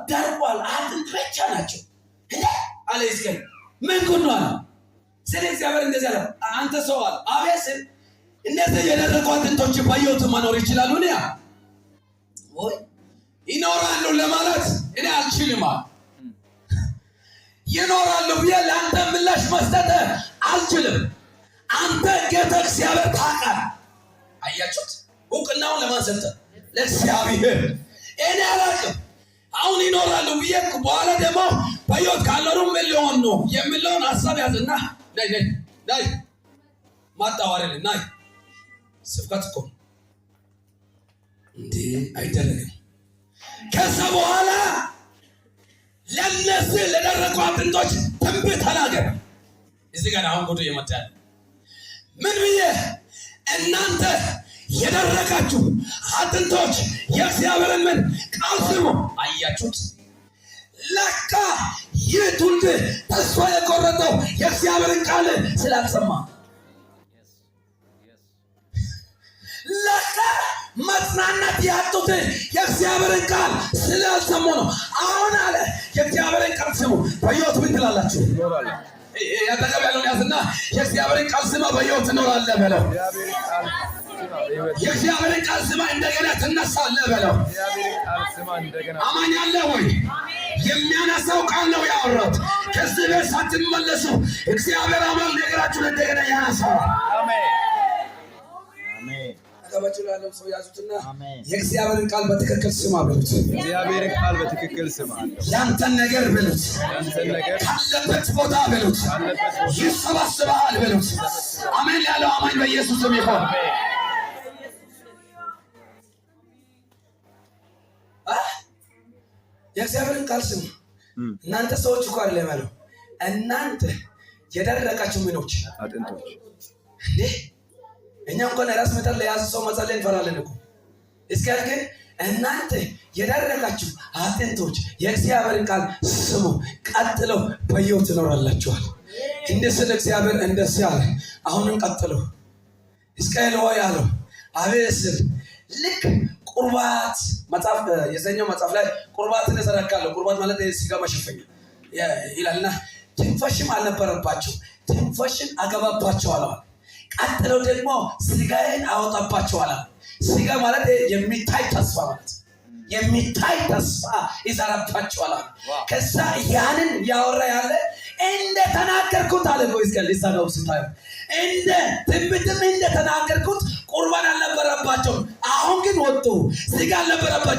ደርቋል። አጥንት ብቻ ናቸው አለ ሕዝቅኤል። ምን ጉድ ነው አለ። ስለ እግዚአብሔር እንደዚህ አለ። አንተ ሰው አለ አቤት ስል እነዚህ የደረቁ አጥንቶች በሕይወት መኖር ይችላሉ? እኔ ወይ ይኖራሉ ለማለት እኔ አልችልም አለ። ይኖራሉ ብዬ ለአንተ ምላሽ መስጠት አልችልም። አንተ ጌታ እግዚአብሔር ታውቃለህ። አያችሁት? እውቅናውን ለማን ሰጠ? ለእግዚአብሔር። እኔ አላውቅም። አሁን ይኖራሉ ብዬ በኋላ ደግሞ በሕይወት ካልኖሩ ምን ሊሆን ነው የሚለውን ሀሳብ ያዝና ናይ ማጣዋረድ ናይ ስብከት እኮ እንዴ አይደረግም። ከዛ በኋላ ለነዚህ ለደረቁ አጥንቶች ትንቢት ተናገረ። እዚህ ጋር አሁን ጉዱ የመጣ ምን ብዬ እናንተ የደረቃችሁ አጥንቶች የእግዚአብሔርን ምን ቃል ስሙ። አያችሁት? ለካ ይህ ትውልድ ተስፋ የቆረጠው የእግዚአብሔርን ቃል ስላልሰማ፣ ለካ መጽናናት ያጡት የእግዚአብሔርን ቃል ስላልሰሙ ነው። አሁን አለ የእግዚአብሔርን ቃል ስሙ፣ በሕይወት ምን ትላላችሁ? ያጠገብ ያለውን ያዝና የእግዚአብሔርን ቃል ስማ፣ በሕይወት ትኖራለህ በለው። የእግዚአብሔርን ቃል ስማ፣ እንደገና ትነሳለህ በለው። አማኝ አለ ወይ? የሚያነሳው ቃል ነው ያወራሁት። ከዚህ ቤት ሳትመለሱ እግዚአብሔር አምላክ ነገራችሁን እንደገና ያነሳዋል። አቀባችሁ ያለው ሰው ያዙትና የእግዚአብሔርን ቃል በትክክል ስማ በሉት። የእግዚአብሔርን ቃል በትክክል ስማ። ያንተን ነገር በሉት። ካለበት ቦታ በሉት። ይሰባስባል በሉት። አሜን ያለው አማኝ በኢየሱስ ስም ይሁን። የእግዚአብሔርን ቃል ስሙ። እናንተ ሰዎች እኮ አይደለም ያለው፣ እናንተ የደረቃችሁ ምኖች አጥንቶች። እንዴ እኛ እንኳን ራስ ምታት ለያዘ ሰው መጸለይ እንፈራለን እኮ። እስኪ ግን እናንተ የደረቃችሁ አጥንቶች የእግዚአብሔርን ቃል ስሙ፣ ቀጥለው በሕይወት ትኖራላችኋል። እንደ ስለ እግዚአብሔር እንደዚህ አለ። አሁንም ቀጥለው ሕዝቅኤል ሆይ አለው አቤት ስል ልክ ቁርባት መጽሐፍ የሰኛው መጽሐፍ ላይ ቁርባትን እዘረጋለሁ። ቁርባት ማለት የሥጋ መሸፈኛ ይላልና ትንፋሽም አልነበረባቸው፣ ትንፋሽን አገባባቸዋል። ቀጥለው ደግሞ ሥጋዬን አወጣባቸዋል። ሥጋ ማለት የሚታይ ተስፋ ማለት የሚታይ ተስፋ ይዘራባቸዋል። ከዛ ያንን ያወራ ያለ እንደ ተናገርኩት አለ ነው እስከ ሊሳነው ስታይ እንደ ትንቢትም እንደ ተናገርኩት ቁርባን አልነበረባቸው። አሁን ግን ወጡ። ሥጋ አልነበረባቸው።